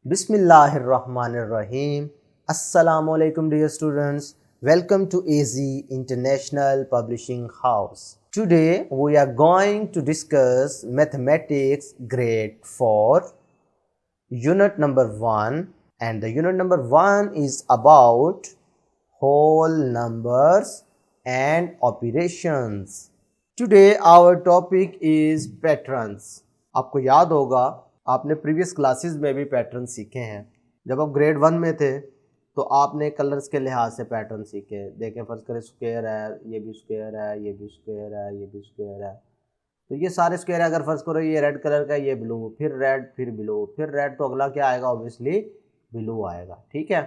Bismillahirrahmanirrahim. Assalamualaikum dear students. Welcome to AZ International Publishing House. Today we are going to discuss mathematics grade 4 unit number 1, and the unit number 1 is about whole numbers and operations. Today our topic is patterns. आपको याद होगा आपने previous classes में भी pattern सीखे हैं। जब आप ग्रेड 1 में थे तो आपने कलर्स के लिहाज से पैटर्न सीखे। देखें फर्ज करें स्क्वायर है, ये भी स्क्वायर है, ये भी स्क्वायर है, ये भी स्क्वायर है, तो ये सारे स्क्वायर है। अगर फर्ज करो ये रेड कलर का, ये ब्लू, फिर रेड, फिर ब्लू, फिर रेड, तो अगला क्या आएगा? ऑब्वियसली ब्लू आएगा। ठीक है,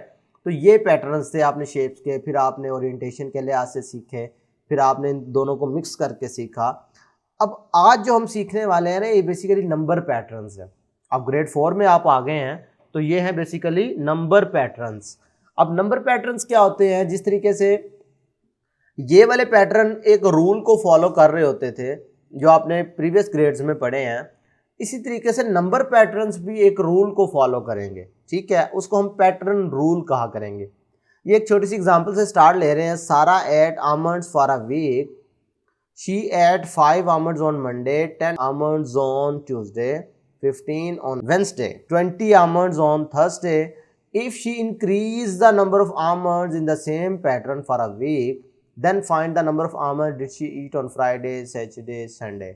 तो ये पैटर्न्स थे आपने शेप्स के। फिर आपने ओरिएंटेशन के लिहाज से सीखे, फिर आपने इन दोनों को मिक्स करके सीखा। अब आज जो हम सीखने वाले हैं ना, ये बेसिकली नंबर पैटर्न्स है। अब ग्रेड 4 में आप आ गए हैं तो ये है बेसिकली नंबर पैटर्न्स। अब नंबर पैटर्न्स क्या होते हैं? जिस तरीके से ये वाले पैटर्न एक रूल को फॉलो कर रहे होते थे जो आपने प्रीवियस ग्रेड्स में पढ़े हैं, इसी तरीके से नंबर पैटर्न्स भी एक रूल को फॉलो करेंगे। ठीक है, उसको हम पैटर्न रूल कहा करेंगे। ये एक छोटी सी एग्जांपल से स्टार्ट ले रहे हैं। Sara ate almonds for a week, she ate 5 almonds on Monday, 10 almonds on Tuesday, 15 on Wednesday, 20 almonds on Thursday. If she increased the number of almonds in the same pattern for a week, then find the number of almonds did she eat on Friday, Saturday, Sunday.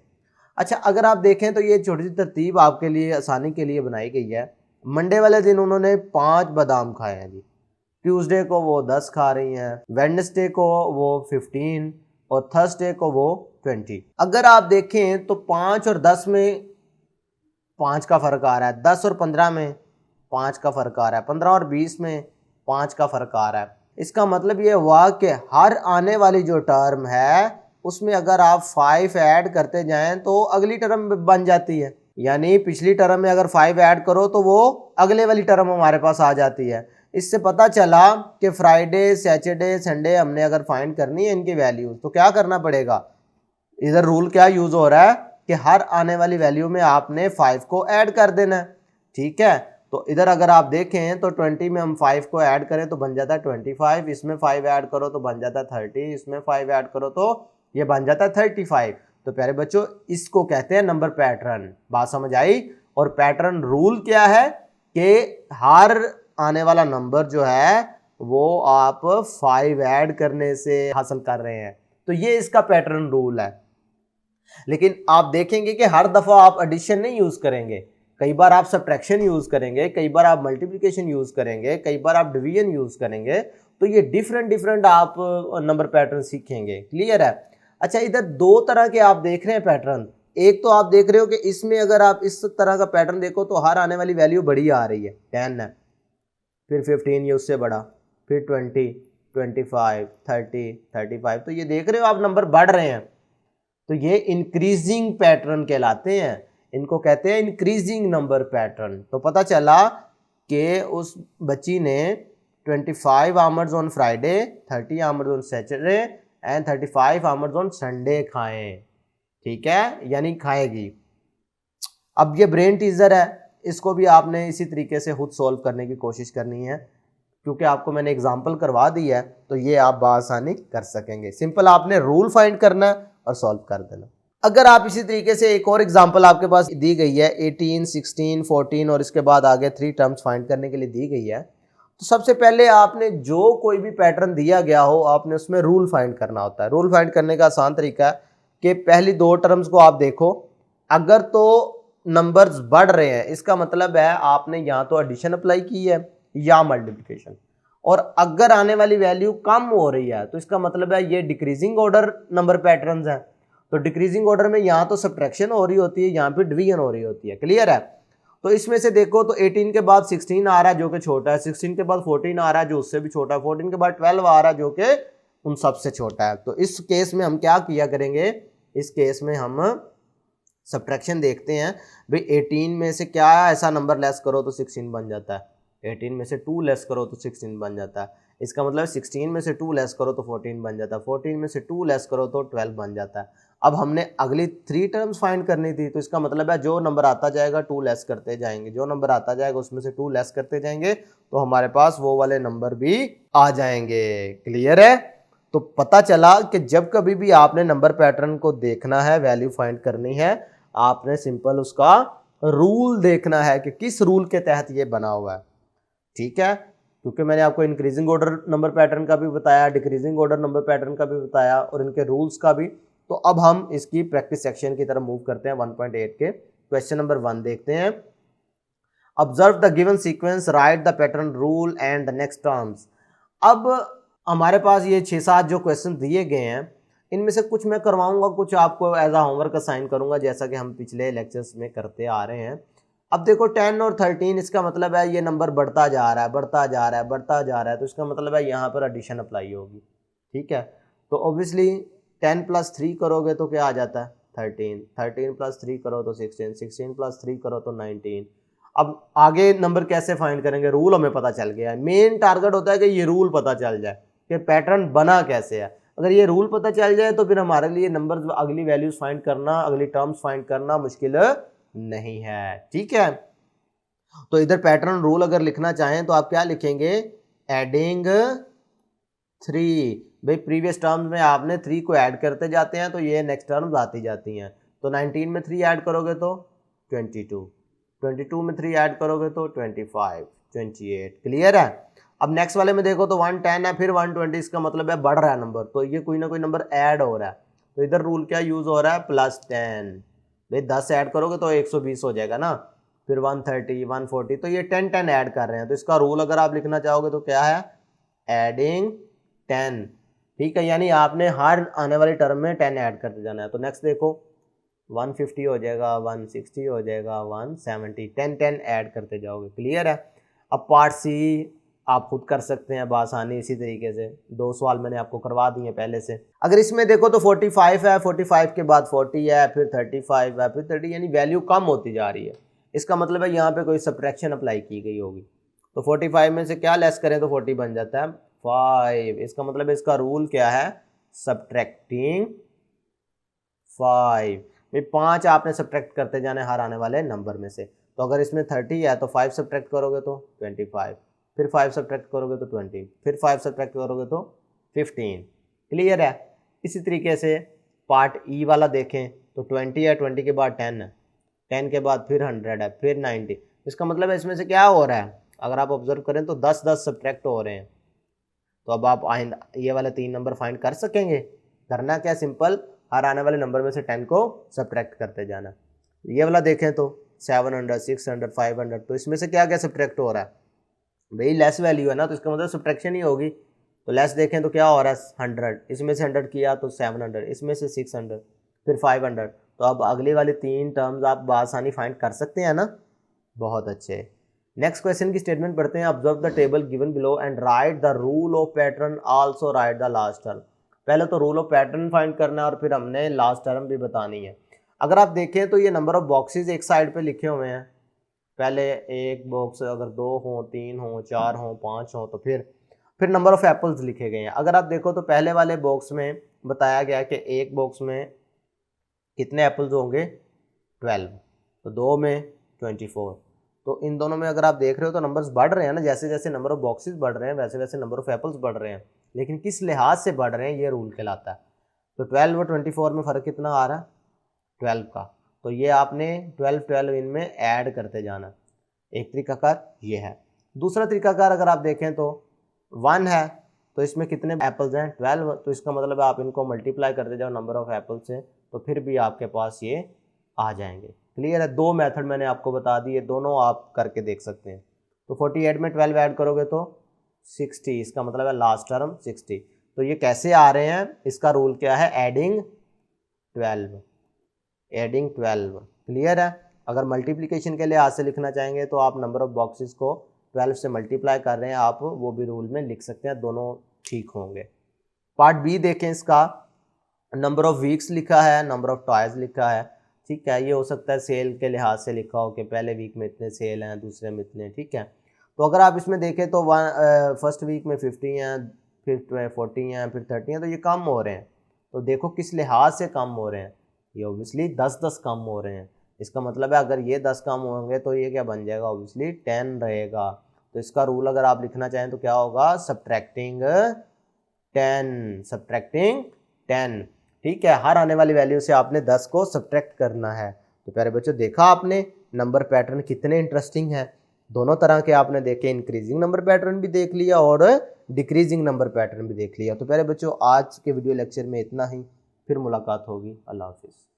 अच्छा, अगर आप देखें तो ये छोटी सी तरतीब आपके लिए आसानी के लिए बनाई गई है। मंडे वाले दिन उन्होंने 5 बादाम खाए हैं जी, ट्यूसडे को वो 10 खा रही हैं, वेडनेसडे को वो 15 और थर्सडे को वो 20। अगर आप देखें तो 5 और 10 में 5 का फ़र्क आ रहा है, 10 और 15 में 5 का फ़र्क आ रहा है, 15 और 20 में 5 का फ़र्क आ रहा है। इसका मतलब ये हुआ कि हर आने वाली जो टर्म है उसमें अगर आप 5 ऐड करते जाएं तो अगली टर्म बन जाती है। यानी पिछली टर्म में अगर 5 ऐड करो तो वो अगले वाली टर्म हमारे पास आ जाती है। इससे पता चला कि फ्राइडे, सैटरडे, संडे हमने अगर फाइंड करनी है इनकी वैल्यूज, तो क्या करना पड़ेगा? इधर रूल क्या यूज़ हो रहा है कि हर आने वाली वैल्यू में आपने 5 को ऐड कर देना है। ठीक है, तो इधर अगर आप देखें तो 20 में हम 5 को ऐड करें तो बन जाता है 25, इसमें 5 ऐड करो तो बन जाता है 30, इसमें 5 ऐड करो तो ये बन जाता है 35। तो प्यारे बच्चों, इसको कहते हैं नंबर पैटर्न। बात समझ आई? और पैटर्न रूल क्या है कि हर आने वाला नंबर जो है वो आप 5 ऐड करने से हासिल कर रहे हैं, तो ये इसका पैटर्न रूल है। लेकिन आप देखेंगे कि हर दफा आप एडिशन नहीं यूज करेंगे, कई बार आप सब्ट्रैक्शन यूज करेंगे, कई बार आप मल्टीप्लिकेशन यूज करेंगे, कई बार आप डिवीजन यूज करेंगे। तो ये डिफरेंट आप नंबर पैटर्न सीखेंगे। क्लियर है? अच्छा, इधर 2 तरह के आप देख रहे हैं पैटर्न। एक तो आप देख रहे हो कि इसमें अगर आप इस तरह का पैटर्न देखो तो हर आने वाली वैल्यू बड़ी आ रही है, 10 है, फिर 15 ये उससे बड़ा, फिर 20, 25, 30, 35। तो ये देख रहे हो आप नंबर बढ़ रहे हैं, तो ये इंक्रीजिंग पैटर्न कहलाते हैं। इनको कहते हैं इंक्रीजिंग नंबर पैटर्न। तो पता चला कि उस बच्ची ने 25 almonds on Friday, 30 almonds on Saturday and 35 almonds on Sunday खाए। ठीक है, यानी खाएगी। अब ये ब्रेन टीजर है, इसको भी आपने इसी तरीके से खुद सॉल्व करने की कोशिश करनी है, क्योंकि आपको मैंने एग्जांपल करवा दी है तो ये आप बासानी कर सकेंगे। सिंपल आपने रूल फाइंड करना है और सॉल्व कर देना। अगर आप इसी तरीके से एक और एग्जांपल आपके पास दी गई है 18, 16, 14 और इसके बाद आगे 3 टर्म्स फाइंड करने के लिए दी गई है, तो सबसे पहले आपने जो कोई भी पैटर्न दिया गया हो आपने उसमें रूल फाइंड करना होता है। रूल फाइंड करने का आसान तरीका है कि पहली 2 टर्म्स को आप देखो, अगर तो नंबर्स बढ़ रहे हैं इसका मतलब है आपने या तो एडिशन अप्लाई की है या मल्टीप्लिकेशन, और अगर आने वाली वैल्यू कम हो रही है तो इसका मतलब है ये डिक्रीजिंग ऑर्डर नंबर पैटर्न्स हैं। तो डिक्रीजिंग ऑर्डर में यहाँ तो सब्ट्रैक्शन हो रही होती है, यहाँ पे डिवीजन हो रही होती है। क्लियर है? तो इसमें से देखो तो 18 के बाद 16 आ रहा है जो कि छोटा है, 16 के बाद 14 आ रहा है जो उससे भी छोटा है, 14 के बाद 12 आ रहा है जो कि उन सबसे छोटा है। तो इस केस में हम क्या किया करेंगे? इस केस में हम सब्ट्रैक्शन देखते हैं। भाई 18 में से क्या ऐसा नंबर लेस करो तो 16 बन जाता है, 18 में से 2 लेस करो तो 16 बन जाता है। इसका मतलब 16 में से 2 लेस करो तो 14 बन जाता है, 14 में से 2 लेस करो तो 12 बन जाता है। अब हमने अगली 3 टर्म्स फाइंड करनी थी, तो इसका मतलब है जो नंबर आता जाएगा 2 लेस करते जाएंगे, जो नंबर आता जाएगा उसमें से 2 लेस करते जाएंगे, तो हमारे पास वो वाले नंबर भी आ जाएंगे। क्लियर है? तो पता चला कि जब कभी भी आपने नंबर पैटर्न को देखना है, वैल्यू फाइंड करनी है, आपने सिंपल उसका रूल देखना है कि किस रूल के तहत ये बना हुआ है। ठीक है, क्योंकि मैंने आपको इंक्रीजिंग ऑर्डर नंबर पैटर्न का भी बताया, डिक्रीजिंग ऑर्डर नंबर पैटर्न का भी बताया और इनके रूल्स का भी। तो अब हम इसकी प्रैक्टिस सेक्शन की तरफ मूव करते हैं। 1.8 के क्वेश्चन नंबर 1 देखते हैं। Observe the given sequence, right the pattern, rule and the next terms. अब हमारे पास ये 6-7 जो क्वेश्चन दिए गए हैं, इनमें से कुछ मैं करवाऊंगा, कुछ आपको एज अ होमवर्क असाइन करूंगा, जैसा कि हम पिछले लेक्चर्स में करते आ रहे हैं। अब देखो 10 और 13, इसका मतलब है ये नंबर बढ़ता जा रहा है, बढ़ता जा रहा है, बढ़ता जा रहा है, तो इसका मतलब है यहाँ पर एडिशन अप्लाई होगी। ठीक है, तो ऑब्वियसली 10 + 3 करोगे तो क्या आ जाता है 13, 13 + 3 करो तो 16, 16 + 3 करो तो 19। अब आगे नंबर कैसे फाइंड करेंगे, रूल हमें पता चल गया है। मेन टारगेट होता है कि ये रूल पता चल जाए कि पैटर्न बना कैसे है। अगर ये रूल पता चल जाए तो फिर हमारे लिए नंबर अगली वैल्यूज फाइंड करना, अगली टर्म्स फाइंड करना मुश्किल नहीं है। ठीक है, तो इधर पैटर्न रूल अगर लिखना चाहें तो आप क्या लिखेंगे, एडिंग 3। भाई प्रीवियस टर्म्स में आपने 3 को ऐड करते जाते हैं तो ये नेक्स्ट टर्म्स आती जाती हैं। तो 19 में 3 ऐड करोगे तो 22, 22 में 3 ऐड करोगे तो 25, 28। क्लियर है? अब नेक्स्ट वाले में देखो तो 110 है, फिर 120, इसका मतलब है बढ़ रहा है नंबर, तो ये कोई ना कोई नंबर ऐड हो रहा है। तो इधर रूल क्या यूज हो रहा है, +10। भाई 10 ऐड करोगे तो 120 हो जाएगा ना, फिर 130, 140, तो ये 10 ऐड कर रहे हैं। तो इसका रूल अगर आप लिखना चाहोगे तो क्या है, एडिंग 10। ठीक है, यानी आपने हर आने वाली टर्म में 10 ऐड करते जाना है। तो नेक्स्ट देखो 150 हो जाएगा, 160 हो जाएगा, 170, 10 ऐड करते जाओगे। क्लियर है? अब पार्ट सी आप खुद कर सकते हैं बआसानी, इसी तरीके से 2 सवाल मैंने आपको करवा दिए पहले से। अगर इसमें देखो तो 45 है, 45 के बाद 40 है, फिर 35 है, फिर 30, यानी वैल्यू कम होती जा रही है। इसका मतलब है यहाँ पे कोई सब्ट्रैक्शन अप्लाई की गई होगी। तो 45 में से क्या लेस करें तो 40 बन जाता है 5। इसका मतलब है इसका रूल क्या है, सब्ट्रैक्टिंग 5। भाई 5 आपने सब्ट्रैक्ट करते जाने हर आने वाले नंबर में से। तो अगर इसमें 30 है तो 5 सब्ट्रैक्ट करोगे तो 25, फिर 5 सब्ट्रैक्ट करोगे तो 20, फिर 5 सब्ट्रैक्ट करोगे तो 15। क्लियर है? इसी तरीके से पार्ट ई वाला देखें तो 20 है, 20 के बाद 10 है, 10 के बाद फिर 100 है, फिर 90। इसका मतलब है इसमें से क्या हो रहा है, अगर आप ऑब्जर्व करें तो 10-10 सब्ट्रैक्ट हो रहे हैं। तो अब आप आइंदा ये वाले 3 नंबर फाइंड कर सकेंगे। करना क्या, सिंपल हर आने वाले नंबर में से 10 को सब्ट्रैक्ट करते जाना। ये वाला देखें तो 700, 600, 500, तो इसमें से क्या क्या सब्ट्रैक्ट हो रहा है, भाई लेस वैल्यू है ना, तो इसका मतलब सब्ट्रैक्शन ही होगी। तो लेस देखें तो क्या हो रहा है 100, इसमें से 100 किया तो 700, इसमें से 600, फिर 500। तो अब अगली वाली 3 टर्म्स आप बआसानी फाइंड कर सकते हैं ना। बहुत अच्छे। नेक्स्ट क्वेश्चन की स्टेटमेंट पढ़ते हैं। Observe the table given below and right the rule of pattern, also right the last term. पहले तो रूल ऑफ पैटर्न फाइंड करना है और फिर हमने लास्ट टर्म भी बतानी है। अगर आप देखें तो ये नंबर ऑफ बॉक्सेस एक साइड पे लिखे हुए हैं। पहले एक बॉक्स अगर 2 हो, 3 हो, 4 हो, 5 हो, तो फिर नंबर ऑफ एप्पल्स लिखे गए हैं। अगर आप देखो तो पहले वाले बॉक्स में बताया गया कि एक बॉक्स में कितने एप्पल्स होंगे 12, तो 2 में 24। तो इन दोनों में अगर आप देख रहे हो तो नंबर्स बढ़ रहे हैं ना, जैसे जैसे नंबर ऑफ बॉक्सेस बढ़ रहे हैं वैसे वैसे नंबर ऑफ एप्पल्स बढ़ रहे हैं, लेकिन किस लिहाज से बढ़ रहे हैं ये रूल कहलाता है। तो 12 और 24 में फ़र्क कितना आ रहा है, 12 का। तो ये आपने 12 इनमें ऐड करते जाना। एक तरीकाकार ये है। दूसरा तरीकाकार अगर आप देखें तो 1 है तो इसमें कितने एप्पल्स हैं 12, तो इसका मतलब है आप इनको मल्टीप्लाई करते जाओ नंबर ऑफ एप्पल से, तो फिर भी आपके पास ये आ जाएंगे। क्लियर है? 2 मेथड मैंने आपको बता दिए, दोनों आप करके देख सकते हैं। तो 48 में 12 ऐड करोगे तो 60, इसका मतलब है लास्ट टर्म 60। तो ये कैसे आ रहे हैं, इसका रूल क्या है, एडिंग 12, एडिंग 12। क्लियर है? अगर मल्टीप्लिकेशन के लिए आज से लिखना चाहेंगे तो आप नंबर ऑफ बॉक्सेस को 12 से मल्टीप्लाई कर रहे हैं आप, वो भी रूल में लिख सकते हैं, दोनों ठीक होंगे। पार्ट बी देखें, इसका नंबर ऑफ वीक्स लिखा है, नंबर ऑफ टॉयज लिखा है। ठीक है, ये हो सकता है सेल के लिहाज से लिखा हो कि पहले वीक में इतने सेल हैं, दूसरे में इतने। ठीक है, तो अगर आप इसमें देखें तो फर्स्ट वीक में 50 हैं, फिर 40 हैं, फिर 30 हैं, तो ये कम हो रहे हैं। तो देखो किस लिहाज से कम हो रहे हैं, ये ऑब्वियसली 10-10 कम हो रहे हैं। इसका मतलब है अगर ये 10 कम होंगे तो ये क्या बन जाएगा, ऑब्वियसली 10 रहेगा। तो इसका रूल अगर आप लिखना चाहें तो क्या होगा, सब्ट्रैक्टिंग 10। ठीक है, हर आने वाली वैल्यू से आपने 10 को सब्ट्रैक्ट करना है। तो प्यारे बच्चों देखा आपने नंबर पैटर्न कितने इंटरेस्टिंग है, दोनों तरह के आपने देखे, इंक्रीजिंग नंबर पैटर्न भी देख लिया और डिक्रीजिंग नंबर पैटर्न भी देख लिया। तो प्यारे बच्चों आज के वीडियो लेक्चर में इतना ही, फिर मुलाकात होगी। अल्लाह हाफिज़।